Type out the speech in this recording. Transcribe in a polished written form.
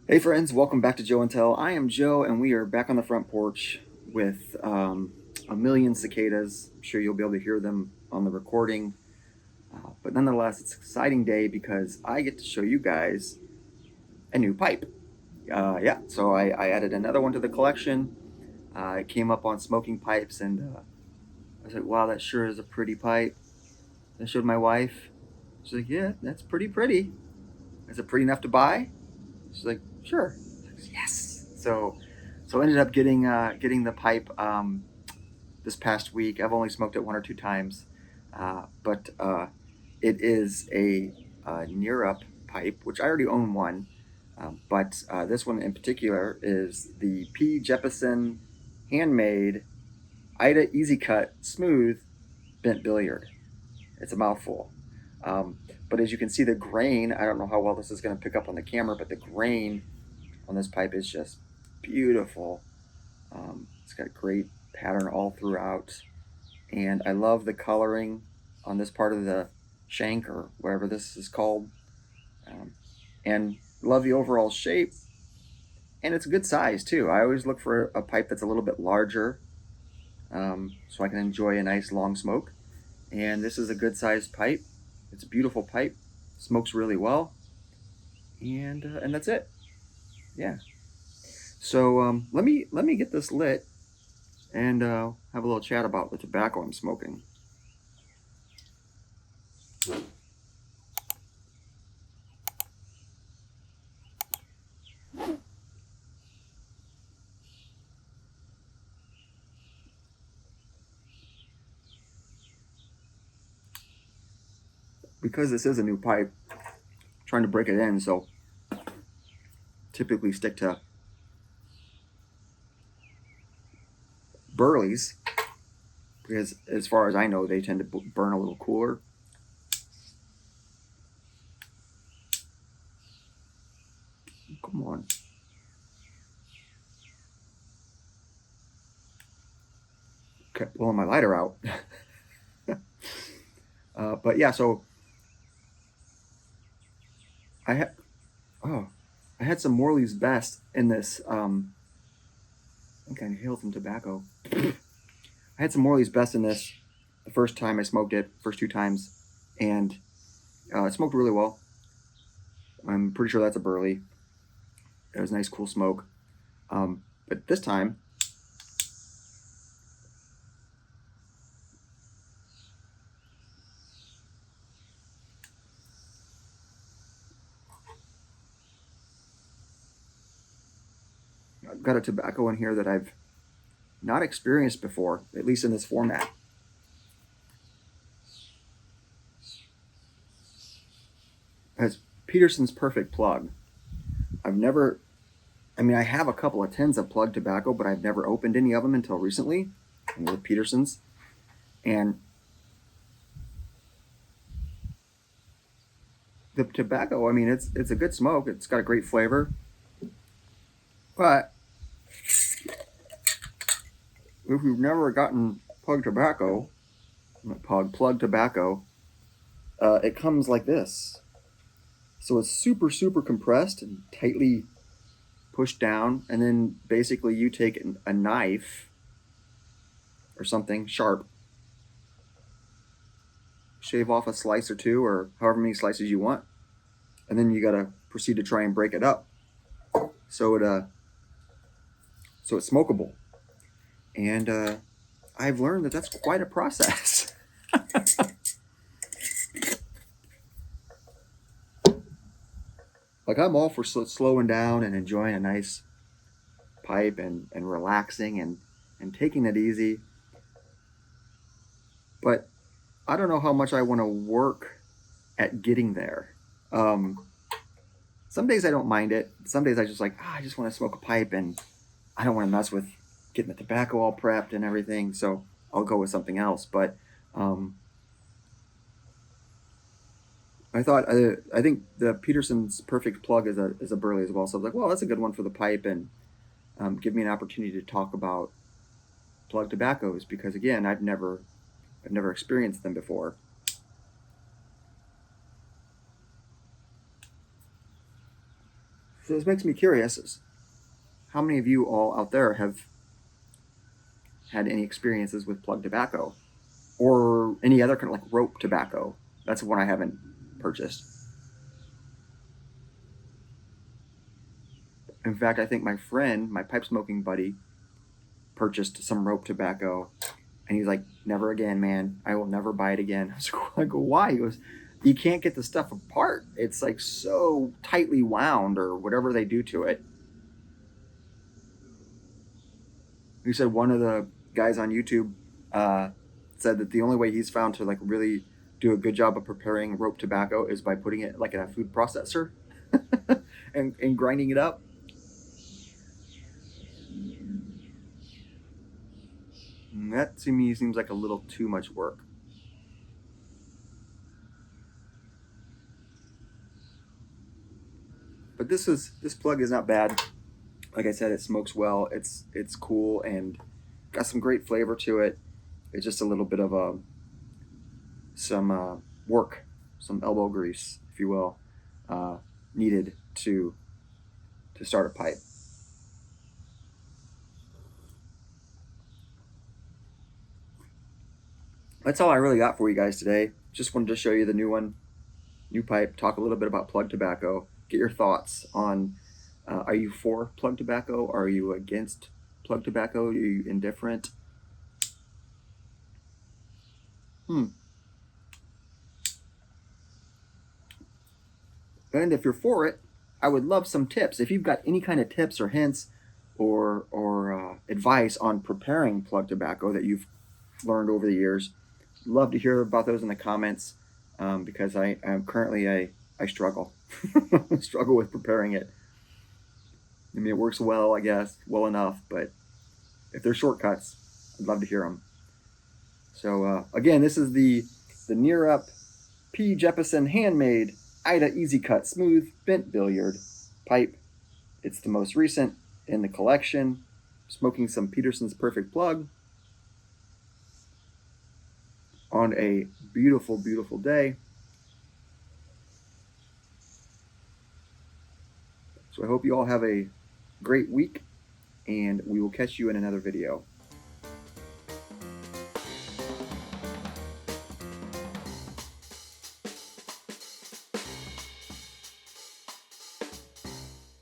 Hey friends, welcome back to Joe and Tell. I am Joe, and we are back on the front porch with a million cicadas. I'm sure you'll be able to hear them on the recording. But nonetheless, it's an exciting day because I get to show you guys a new pipe. Yeah, so I added another one to the collection. It came up on smoking pipes, and I was like, wow, that sure is a pretty pipe. I showed my wife. She's like, yeah, that's pretty. Is it pretty enough to buy? She's like, sure. Like, yes. So I ended up getting the pipe this past week. I've only smoked it one or two times, but it is a near up pipe, which I already own one. But this one in particular is the P. Jeppesen handmade Ida Easy Cut Smooth Bent Billiard. It's a mouthful. Um, but as you can see, the grain, I don't know how well this is going to pick up on the camera, but the grain on this pipe is just beautiful. It's got great pattern all throughout, and I love the coloring on this part of the shank or whatever this is called, um, and love the overall shape. And it's a good size too. I always look for a pipe that's a little bit larger, so I can enjoy a nice long smoke. And this is a good sized pipe. It's a beautiful pipe, smokes really well, and that's it. Yeah. So let me get this lit and have a little chat about the tobacco I'm smoking. Because this is a new pipe, I'm trying to break it in, so typically stick to Burleys because, as far as I know, they tend to burn a little cooler. Come on. Kept blowing my lighter out. But yeah, so I had oh, I had some Morley's Best in this. I think I inhaled some tobacco. I had some Morley's Best in this the first time I smoked it, first two times, and it smoked really well. I'm pretty sure that's a Burley. It was a nice, cool smoke. But this time, I've got a tobacco in here that I've not experienced before, at least in this format. It's Peterson's Perfect Plug. I've never, I mean, I have a couple of tins of plug tobacco, but I've never opened any of them until recently with Peterson's. And the tobacco, I mean, it's a good smoke. It's got a great flavor. But if you've never gotten plug tobacco, it comes like this. So it's super compressed and tightly pushed down, and then basically you take a knife or something sharp, shave off a slice or two, or however many slices you want, and then you gotta proceed to try and break it up so it's smokable. And I've learned that that's quite a process. Like I'm all for slowing down and enjoying a nice pipe and relaxing and taking it easy. But I don't know how much I want to work at getting there. Um, some days I don't mind it. Some days I just like, I just want to smoke a pipe and I don't want to mess with getting the tobacco all prepped and everything. So I'll go with something else. But um, I think the Peterson's Perfect Plug is a Burley as well. So I was like, well, that's a good one for the pipe and give me an opportunity to talk about plug tobaccos because again, I've never experienced them before. So this makes me curious, is how many of you all out there have had any experiences with plug tobacco or any other kind of like rope tobacco? That's one I haven't purchased. In fact, I think my friend, my pipe smoking buddy, purchased some rope tobacco, and he's like, "Never again, man. I will never buy it again." I go, "Why?" He goes, "You can't get the stuff apart. It's like so tightly wound, or whatever they do to it." He said one of the guys on YouTube uh, said that the only way he's found to like really do a good job of preparing rope tobacco is by putting it like in a food processor and grinding it up. And that to me seems like a little too much work. But this plug is not bad. Like I said, it smokes well. It's cool and got some great flavor to it. It's just a little bit of some work, some elbow grease, if you will, uh, needed to start a pipe. That's all I really got for you guys today. Just wanted to show you the new one, new pipe. Talk a little bit about plug tobacco. Get your thoughts on: are you for plug tobacco? Are you against plug tobacco? Are you indifferent? Hmm. And if you're for it, I would love some tips. If you've got any kind of tips or hints or advice on preparing plug tobacco that you've learned over the years, love to hear about those in the comments, because I am currently I struggle struggle with preparing it. I mean, it works well, I guess, well enough, but if there's shortcuts, I'd love to hear them. So again, this is the Near Up P. Jeppesen handmade Ida Easy Cut Smooth Bent Billiard pipe. It's the most recent in the collection. Smoking some Peterson's Perfect Plug on a beautiful, beautiful day. So I hope you all have a great week, and we will catch you in another video.